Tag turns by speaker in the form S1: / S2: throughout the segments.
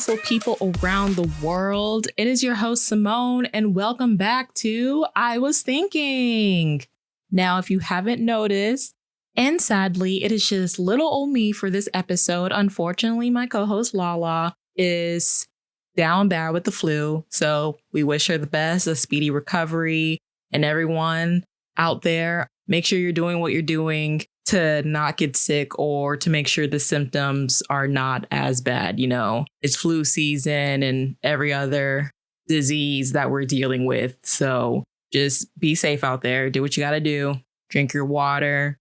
S1: beautiful people around the world. It is your host, Simone, and welcome back to I Was Thinking. Now, if you haven't noticed, and sadly, it is just little old me for this episode. Unfortunately, my co-host, Lala, is down bad with the flu. So we wish her the best, a speedy recovery, and everyone out there, make sure you're doing what you're doing to not get sick or to make sure the symptoms are not as bad. You know, it's flu season and every other disease that we're dealing with. So just be safe out there. Do what you got to do. Drink your water,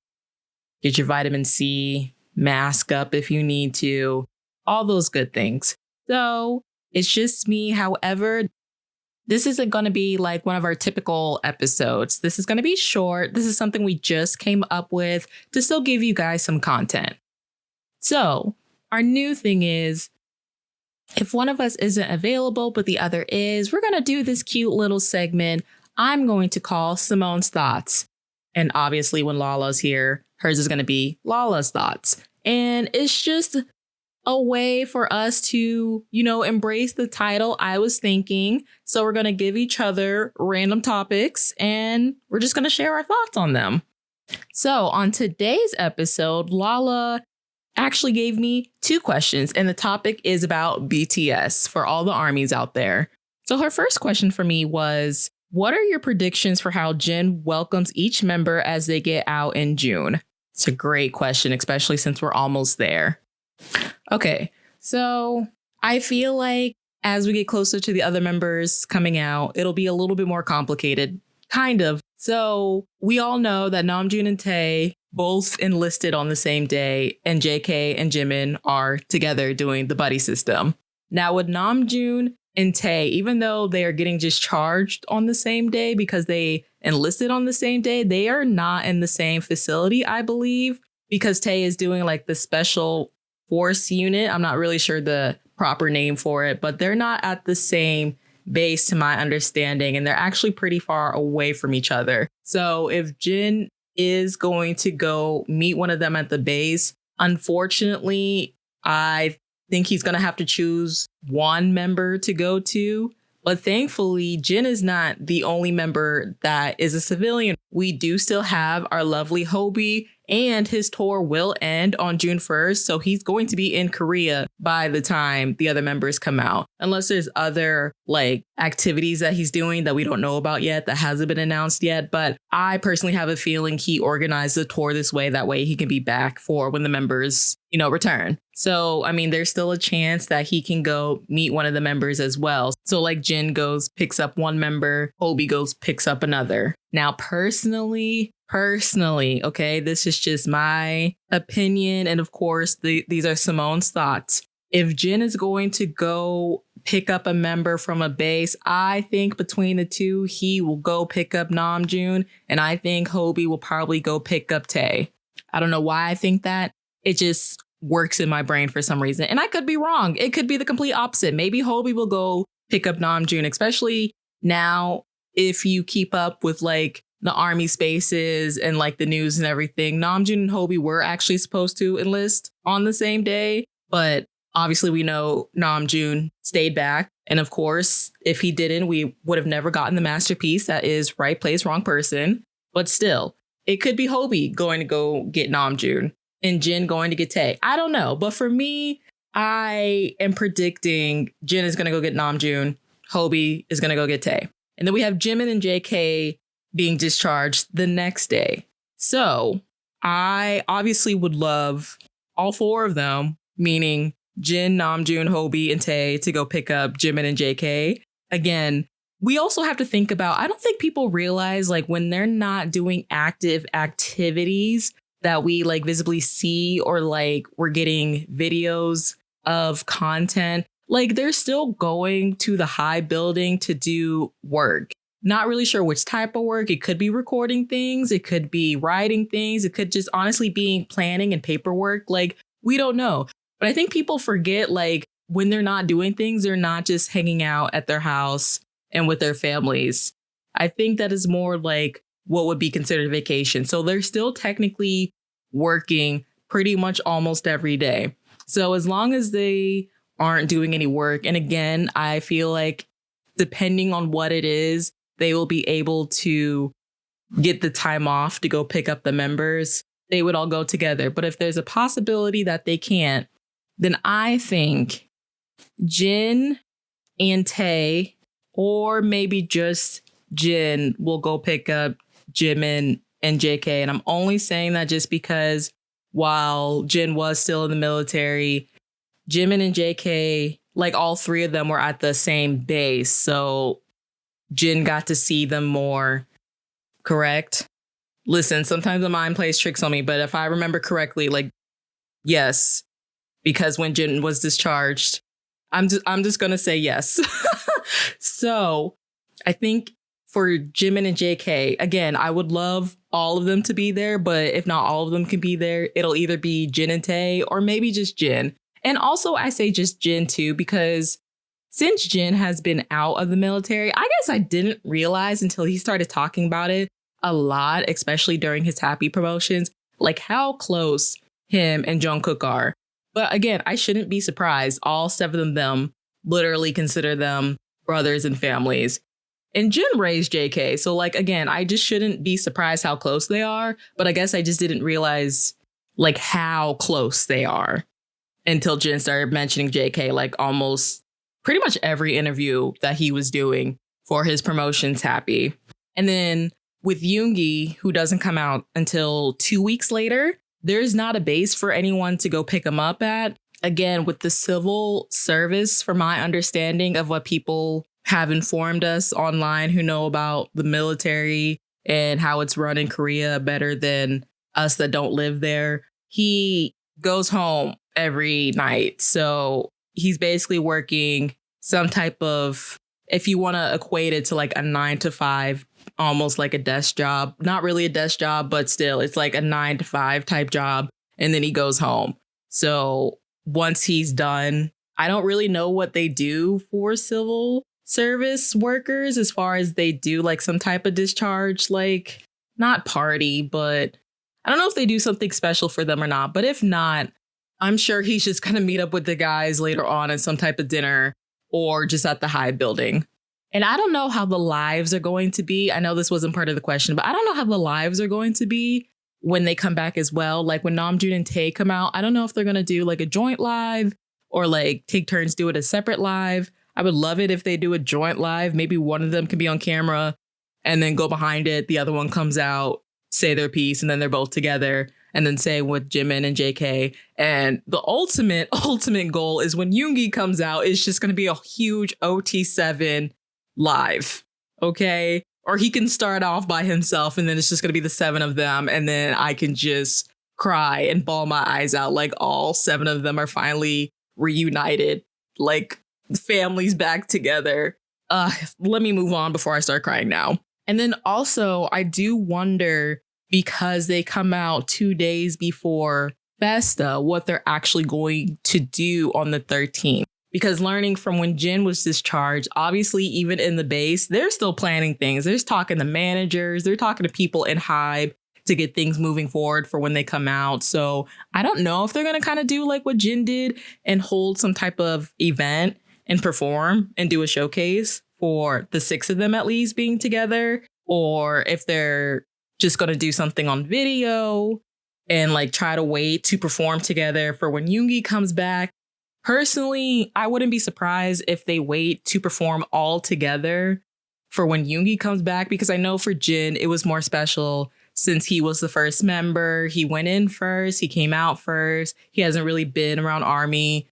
S1: get your vitamin C, mask up if you need to, all those good things. So it's just me. However, this isn't going to be like one of our typical episodes. This is going to be short. This is something we just came up with to still give you guys some content. So our new thing is, if one of us isn't available, but the other is, we're going to do this cute little segment I'm going to call Simone's Thoughts. And obviously when Lala's here, hers is going to be Lala's Thoughts. And it's just a way for us to, embrace the title I Was Thinking. So we're going to give each other random topics and we're just going to share our thoughts on them. So on today's episode, Lala actually gave me 2 questions and the topic is about BTS for all the armies out there. So her first question for me was, what are your predictions for how Jin welcomes each member as they get out in June? It's a great question, especially since we're almost there. Okay, so I feel like as we get closer to the other members coming out, it'll be a little bit more complicated, kind of. So we all know that Namjoon and Tae both enlisted on the same day, and JK and Jimin are together doing the buddy system. Now with Namjoon and Tae, even though they are getting discharged on the same day because they enlisted on the same day, they are not in the same facility, I believe, because Tae is doing like the special force unit. I'm not really sure the proper name for it, but they're not at the same base to my understanding, and they're actually pretty far away from each other. So if Jin is going to go meet one of them at the base, unfortunately, I think he's going to have to choose one member to go to. But thankfully, Jin is not the only member that is a civilian. We do still have our lovely Hobie, and his tour will end on June 1st. So he's going to be in Korea by the time the other members come out, unless there's other activities that he's doing that we don't know about yet, that hasn't been announced yet. But I personally have a feeling he organized the tour this way. That way he can be back for when the members, return. So, I mean, there's still a chance that he can go meet one of the members as well. So Jin goes, picks up one member, Hobie goes, picks up another. Now, personally, okay, this is just my opinion. And of course, these are Simone's thoughts. If Jin is going to go pick up a member from a base, I think between the two, he will go pick up Namjoon. And I think Hobie will probably go pick up Tae. I don't know why I think that. It just works in my brain for some reason. And I could be wrong. It could be the complete opposite. Maybe Hobie will go pick up Namjoon, especially now if you keep up with the army spaces and the news and everything. Namjoon and Hobie were actually supposed to enlist on the same day, but obviously we know Namjoon stayed back. And of course, if he didn't, we would have never gotten the masterpiece that is right place, wrong person. But still, it could be Hobie going to go get Namjoon and Jin going to get Tae. I don't know. But for me, I am predicting Jin is going to go get Namjoon. Hobie is going to go get Tae. And then we have Jimin and JK being discharged the next day. So I obviously would love all 4 of them, meaning Jin, Namjoon, Hobie, and Tae, to go pick up Jimin and JK. Again, we also have to think about, I don't think people realize when they're not doing active activities that we visibly see, or we're getting videos of content, they're still going to the high building to do work. Not really sure which type of work. It could be recording things. It could be writing things. It could just honestly be planning and paperwork. We don't know. But I think people forget, when they're not doing things, they're not just hanging out at their house and with their families. I think that is more what would be considered vacation. So they're still technically working pretty much almost every day. So as long as they aren't doing any work. And again, I feel like depending on what it is, they will be able to get the time off to go pick up the members. They would all go together. But if there's a possibility that they can't, then I think Jin and Tae, or maybe just Jin, will go pick up Jimin and JK. And I'm only saying that just because while Jin was still in the military, Jimin and JK, like all three of them were at the same base. So Jin got to see them more, correct? Listen, sometimes the mind plays tricks on me, but if I remember correctly, like, yes, because when Jin was discharged, I'm just going to say yes. So I think for Jimin and JK, again, I would love all of them to be there, but if not all of them can be there, it'll either be Jin and Tae or maybe just Jin. And also I say just Jin too, because since Jin has been out of the military, I guess I didn't realize until he started talking about it a lot, especially during his Happy promotions, like how close him and Jungkook are. But again, I shouldn't be surprised. All seven of them literally consider them brothers and families. And Jin raised JK. So like, again, I just shouldn't be surprised how close they are. But I guess I just didn't realize like how close they are until Jin started mentioning JK, like almost pretty much every interview that he was doing for his promotions Happy. And then with Yoongi, who doesn't come out until 2 weeks later, there's not a base for anyone to go pick him up at. Again, with the civil service, from my understanding of what people have informed us online who know about the military and how it's run in Korea better than us that don't live there, he goes home every night. So he's basically working some type of, if you want to equate it to like a 9 to 5, almost like a desk job, not really a desk job, but still it's like a 9 to 5 type job. And then he goes home. So once he's done, I don't really know what they do for civil service workers as far as they do like some type of discharge, like not party, but I don't know if they do something special for them or not. But if not, I'm sure he's just going to meet up with the guys later on at some type of dinner or just at the Hive building. And I don't know how the lives are going to be. I know this wasn't part of the question, but I don't know how the lives are going to be when they come back as well. Like when Namjoon and Tae come out, I don't know if they're going to do like a joint live or like take turns do it a separate live. I would love it if they do a joint live. Maybe one of them can be on camera and then go behind it. The other one comes out, say their piece, and then they're both together. And then say with Jimin and JK. And the ultimate goal is when Yoongi comes out, it's just going to be a huge OT7 live. Okay. Or he can start off by himself and then it's just going to be the seven of them. And then I can just cry and bawl my eyes out like all seven of them are finally reunited, like families back together. Let me move on before I start crying now. And then also, I do wonder, because they come out 2 days before Festa, what they're actually going to do on the 13th. Because learning from when Jin was discharged, obviously, even in the base, they're still planning things. They're talking to managers. They're talking to people in Hive to get things moving forward for when they come out. So I don't know if they're going to kind of do like what Jin did and hold some type of event and perform and do a showcase for the 6 of them at least being together, or if they're just going to do something on video and like try to wait to perform together for when Yoongi comes back. Personally, I wouldn't be surprised if they wait to perform all together for when Yoongi comes back, because I know for Jin, it was more special since he was the first member. He went in first. He came out first. He hasn't really been around ARMY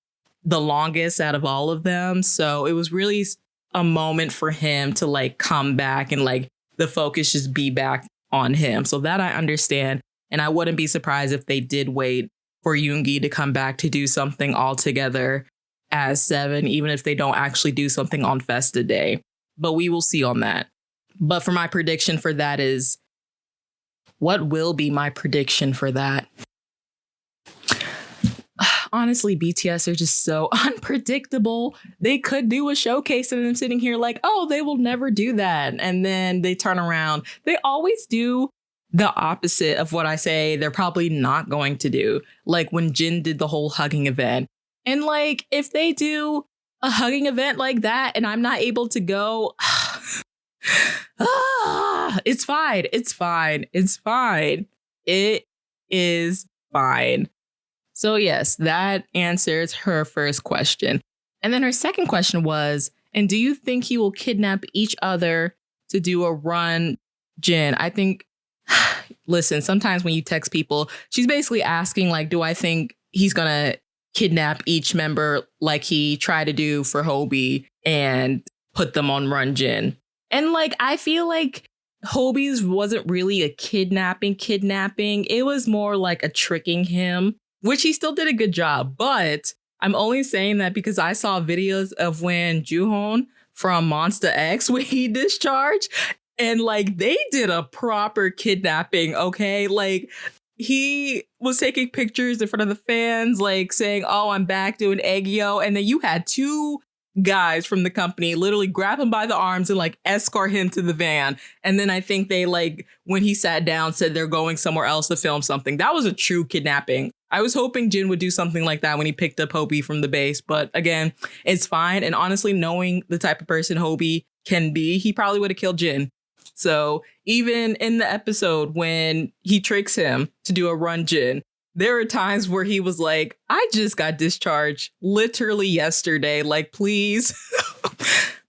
S1: the longest out of all of them. So it was really a moment for him to like come back and like the focus just be back on him. So that I understand. And I wouldn't be surprised if they did wait for Yoongi to come back to do something all together as 7, even if they don't actually do something on Festa Day. But we will see on that. But for my prediction for that is, what will be my prediction for that? Honestly, BTS are just so unpredictable. They could do a showcase and I'm sitting here like, oh, they will never do that. And then they turn around. They always do the opposite of what I say they're probably not going to do. Like when Jin did the whole hugging event, And like, if they do a hugging event like that and I'm not able to go, it's fine. It's fine. It's fine. It is fine. So yes, that answers her first question. And then her second question was, and do you think he will kidnap each other to do a run, Jin? I think, listen, sometimes when you text people, she's basically asking, like, do I think he's going to kidnap each member like he tried to do for Hobie and put them on Run Jin? And like, I feel like Hobie's wasn't really a kidnapping. It was more like a tricking him, which he still did a good job. But I'm only saying that because I saw videos of when Juhon from Monster X, when he discharged, and like they did a proper kidnapping. OK, like he was taking pictures in front of the fans, like saying, oh, I'm back doing Eggio. And then you had two guys from the company literally grab him by the arms and like escort him to the van. And then I think they like when he sat down said they're going somewhere else to film something. That was a true kidnapping. I was hoping Jin would do something like that when he picked up Hobie from the base. But again, it's fine. And honestly, knowing the type of person Hobie can be, he probably would have killed Jin. So even in the episode when he tricks him to do a run Jin, there are times where he was like, I just got discharged literally yesterday. Like, please,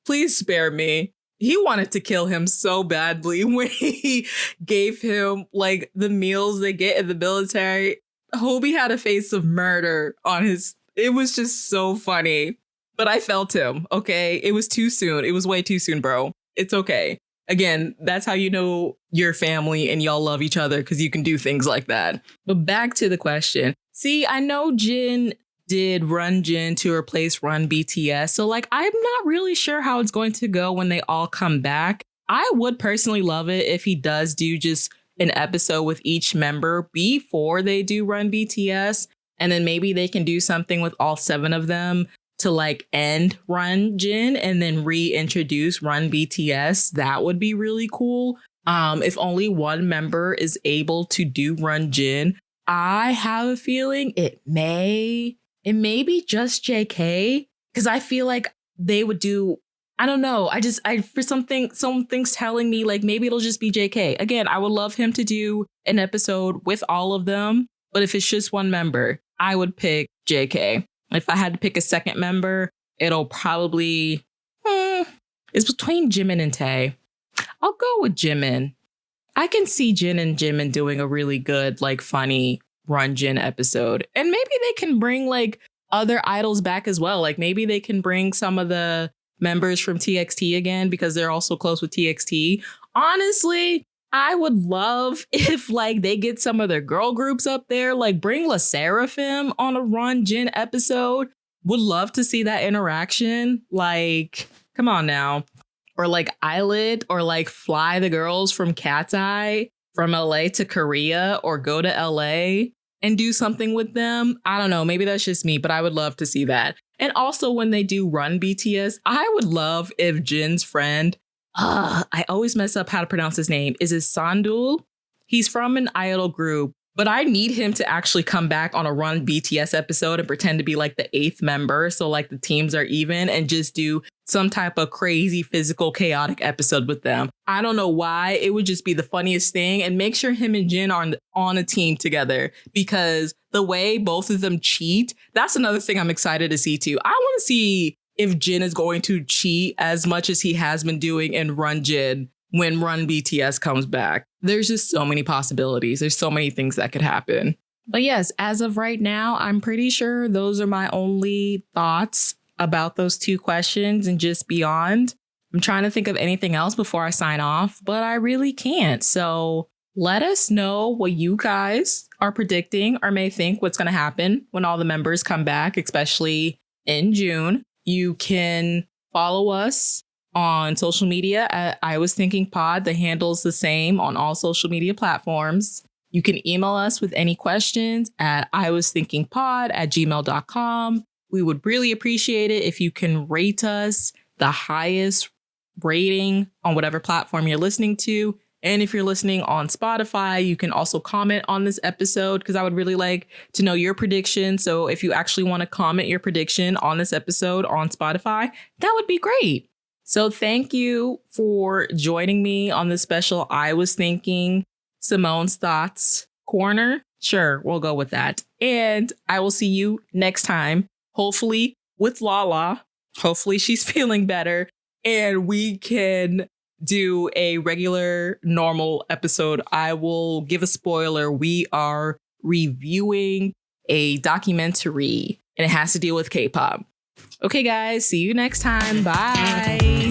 S1: please spare me. He wanted to kill him so badly when he gave him like the meals they get in the military. Hobie had a face of murder on his. It was just so funny. But I felt him. OK, it was too soon. It was way too soon, bro. It's OK. Again, that's how you know your family and y'all love each other, because you can do things like that. But back to the question. See, I know Jin did Run Jin to replace Run BTS. So like, I'm not really sure how it's going to go when they all come back. I would personally love it if he does do just an episode with each member before they do Run BTS. And then maybe they can do something with all 7 of them to like end Run Jin and then reintroduce Run BTS. That would be really cool. If only one member is able to do Run Jin, I have a feeling it may be just JK, because I feel like they would do, I don't know. Something's telling me like maybe it'll just be JK. Again, I would love him to do an episode with all of them, but if it's just one member, I would pick JK. If I had to pick a second member, it'll probably, it's between Jimin and Tae. I'll go with Jimin. I can see Jin and Jimin doing a really good, like, funny Run Jin episode. And maybe they can bring, like, other idols back as well. Like, maybe they can bring some of the members from TXT again, because they're also close with TXT. Honestly, I would love if like they get some of their girl groups up there, like bring La Seraphim on a Run Jin episode. Would love to see that interaction. Like, come on now. Or like Eyelid, or like fly the girls from Cat's Eye from LA to Korea, or go to LA and do something with them. I don't know. Maybe that's just me, but I would love to see that. And also when they do Run BTS, I would love if Jin's friend, I always mess up how to pronounce his name. Is it Sandul? He's from an idol group, but I need him to actually come back on a Run BTS episode and pretend to be like the 8th member. So like the teams are even, and just do some type of crazy, physical, chaotic episode with them. I don't know why. It would just be the funniest thing. And make sure him and Jin are on a team together, because the way both of them cheat, that's another thing I'm excited to see too. I want to see if Jin is going to cheat as much as he has been doing in Run Jin when Run BTS comes back. There's just so many possibilities. There's so many things that could happen. But yes, as of right now, I'm pretty sure those are my only thoughts about those 2 questions and just beyond. I'm trying to think of anything else before I sign off, but I really can't. So let us know what you guys are predicting or may think what's going to happen when all the members come back, especially in June. You can follow us on social media at I Was Thinking Pod. The handle's the same on all social media platforms. You can email us with any questions at iwasthinkingpod@gmail.com. We would really appreciate it if you can rate us the highest rating on whatever platform you're listening to. And if you're listening on Spotify, you can also comment on this episode because I would really like to know your prediction. So if you actually want to comment your prediction on this episode on Spotify, that would be great. So thank you for joining me on this special I Was Thinking Simone's Thoughts Corner. Sure, we'll go with that. And I will see you next time, hopefully with Lala. Hopefully she's feeling better and we can do a regular, normal episode. I will give a spoiler. We are reviewing a documentary and it has to deal with K-pop. Okay, guys, see you next time. Bye.